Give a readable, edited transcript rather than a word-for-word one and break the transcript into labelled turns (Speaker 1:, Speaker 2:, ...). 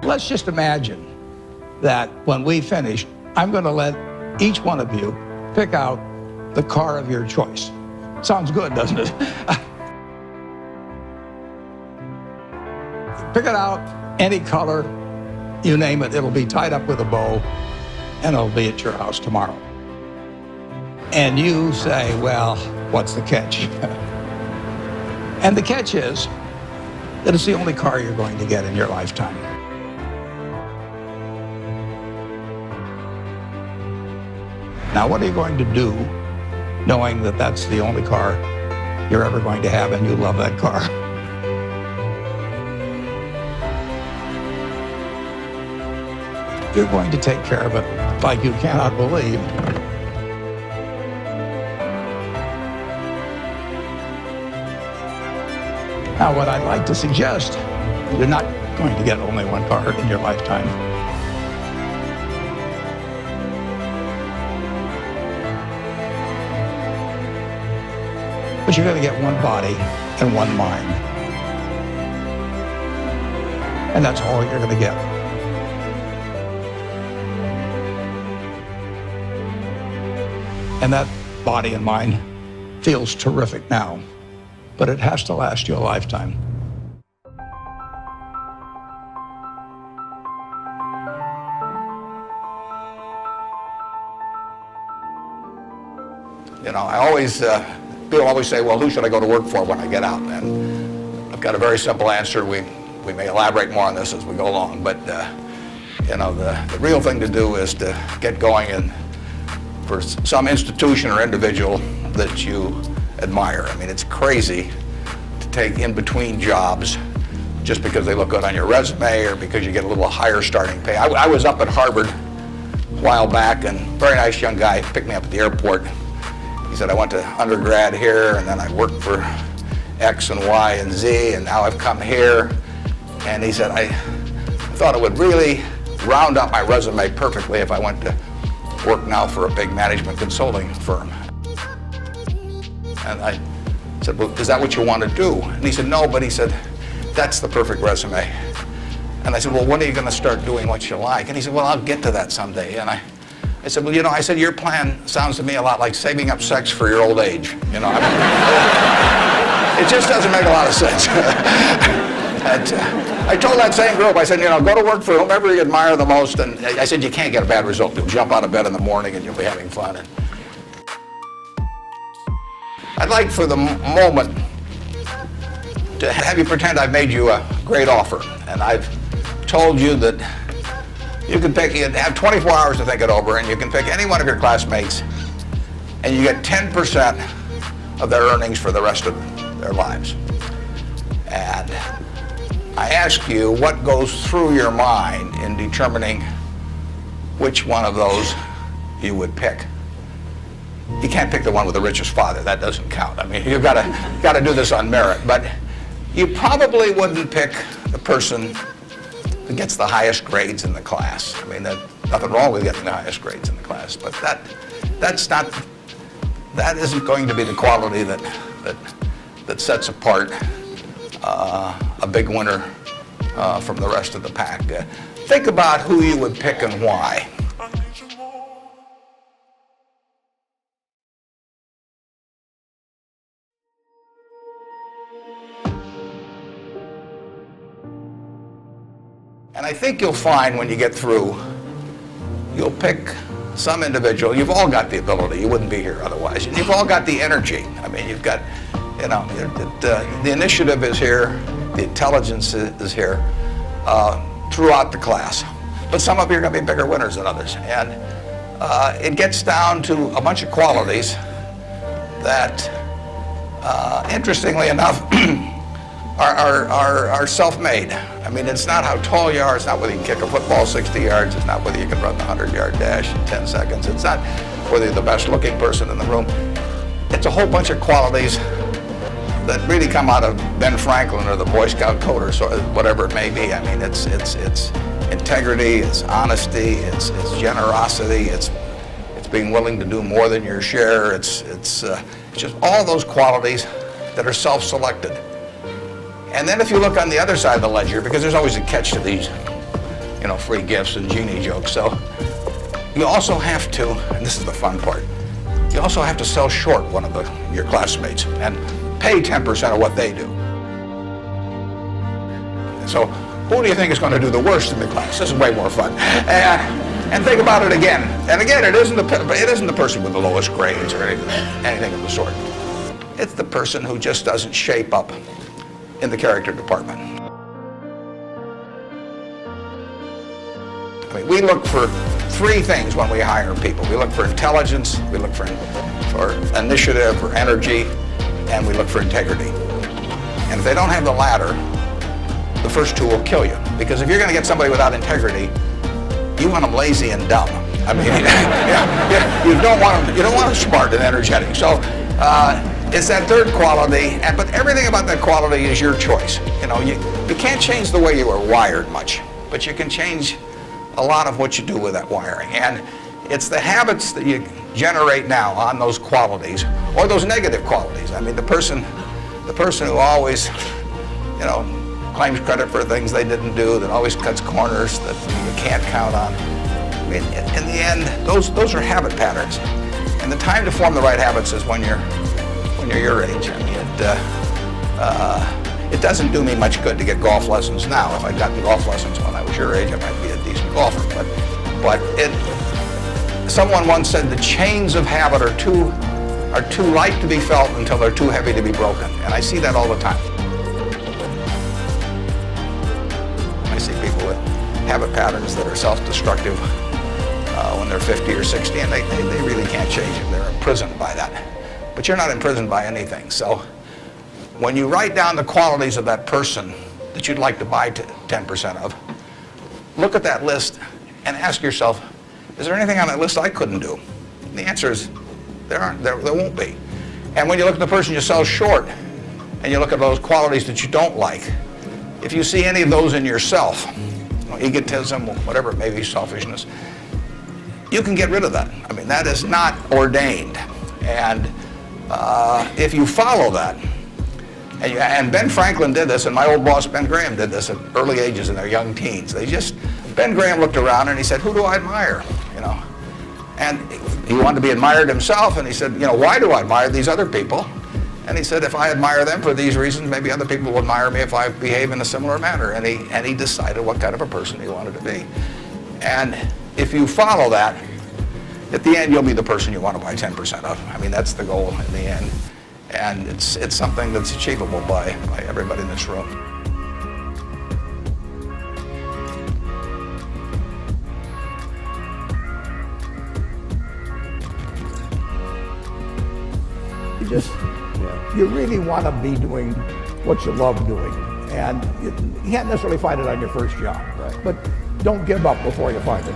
Speaker 1: Let's just imagine that when we finish, I'm going to let each one of you pick out the car of your choice. Sounds good, doesn't it? Pick it out, any color, you name it. It'll be tied up with a bow, and it'll be at your house tomorrow. And you say, well, what's the catch? And the catch is that it's the only car you're going to get in your lifetime. Now, what are you going to do knowing that that's the only car you're ever going to have and you love that car? You're going to take care of it like you cannot believe. Now, what I'd like to suggest, you're not going to get only one car in your lifetime. But you're going to get one body and one mind. And that's all you're going to get. And that body and mind feels terrific now, but it has to last you a lifetime.
Speaker 2: You know, people always say, well, who should I go to work for when I get out? And I've got a very simple answer. We may elaborate more on this as we go along, but you know, the real thing to do is to get going and for some institution or individual that you admire. I mean, it's crazy to take in between jobs just because they look good on your resume or because you get a little higher starting pay. I was up at Harvard a while back, and a very nice young guy picked me up at the airport. He said, I went to undergrad here, and then I worked for X and Y and Z, and now I've come here. And he said, I thought it would really round up my resume perfectly if I went to work now for a big management consulting firm. And I said, well, is that what you want to do? And he said, no, but he said, that's the perfect resume. And I said, well, when are you going to start doing what you like? And he said, well, I'll get to that someday. And I said, well, you know, I said, your plan sounds to me a lot like saving up sex for your old age. You know, I mean, it just doesn't make a lot of sense. I told that same group, I said, you know, go to work for whomever you admire the most. And I said, you can't get a bad result. You'll jump out of bed in the morning and you'll be having fun. And I'd like for the moment to have you pretend I've made you a great offer. And I've told you that you can pick, you have 24 hours to think it over, and you can pick any one of your classmates, and you get 10% of their earnings for the rest of their lives. And I ask you what goes through your mind in determining which one of those you would pick. You can't pick the one with the richest father. That doesn't count. I mean, you've got to do this on merit. But you probably wouldn't pick the person who gets the highest grades in the class. I mean, there's nothing wrong with getting the highest grades in the class, but that isn't going to be the quality that sets apart a big winner from the rest of the pack. Think about who you would pick and why. And I think you'll find when you get through, you'll pick some individual. You've all got the ability. You wouldn't be here otherwise. You've all got the energy. I mean, you've got, you know, the initiative is here, the intelligence is here throughout the class. But some of you are going to be bigger winners than others. And it gets down to a bunch of qualities that, interestingly enough, are self-made. I mean, it's not how tall you are, it's not whether you can kick a football 60 yards, it's not whether you can run the 100-yard dash in 10 seconds, it's not whether you're the best looking person in the room. It's a whole bunch of qualities that really come out of Ben Franklin or the Boy Scout code or whatever it may be. I mean, it's integrity, it's honesty, it's generosity, it's being willing to do more than your share, it's just all those qualities that are self-selected. And then if you look on the other side of the ledger, because there's always a catch to these free gifts and genie jokes. So you also have to, and this is the fun part, you also have to sell short one of your classmates and pay 10% of what they do. So who do you think is going to do the worst in the class? This is way more fun. And think about it again. And again, it isn't the person with the lowest grades or anything of the sort. It's the person who just doesn't shape up in the character department. I mean, we look for three things when we hire people. We look for intelligence, we look for initiative or energy, and we look for integrity. And if they don't have the latter, the first two will kill you. Because if you're going to get somebody without integrity, you want them lazy and dumb. I mean, you don't want them smart and energetic. So it's that third quality, but everything about that quality is your choice. You can't change the way you are wired much, but you can change a lot of what you do with that wiring. And it's the habits that you generate now on those qualities, or those negative qualities. I mean, the person who always, claims credit for things they didn't do, that always cuts corners, that you can't count on. I mean, in the end, those are habit patterns. And the time to form the right habits is when you're your age. I mean, it doesn't do me much good to get golf lessons now. If I'd gotten golf lessons when I was your age, I might be a decent golfer. But someone once said the chains of habit are too light to be felt until they're too heavy to be broken. And I see that all the time. I see people with habit patterns that are self-destructive when they're 50 or 60, and they really can't change it. They're imprisoned by that. But you're not imprisoned by anything. So when you write down the qualities of that person that you'd like to buy 10% of, look at that list and ask yourself, is there anything on that list I couldn't do? And the answer is there won't be. And when you look at the person you sell short and you look at those qualities that you don't like, if you see any of those in yourself, egotism, whatever it may be, selfishness, you can get rid of that. I mean, that is not ordained. And if you follow that, and Ben Franklin did this, and my old boss Ben Graham did this at early ages in their young teens. Ben Graham looked around and he said, who do I admire? And he wanted to be admired himself, and he said, why do I admire these other people? And he said, if I admire them for these reasons, maybe other people will admire me if I behave in a similar manner. And he decided what kind of a person he wanted to be. And if you follow that, at the end, you'll be the person you want to buy 10% of. I mean, that's the goal in the end. And it's something that's achievable by everybody in this room.
Speaker 1: You really want to be doing what you love doing. And you can't necessarily find it on your first job, right? But don't give up before you find it.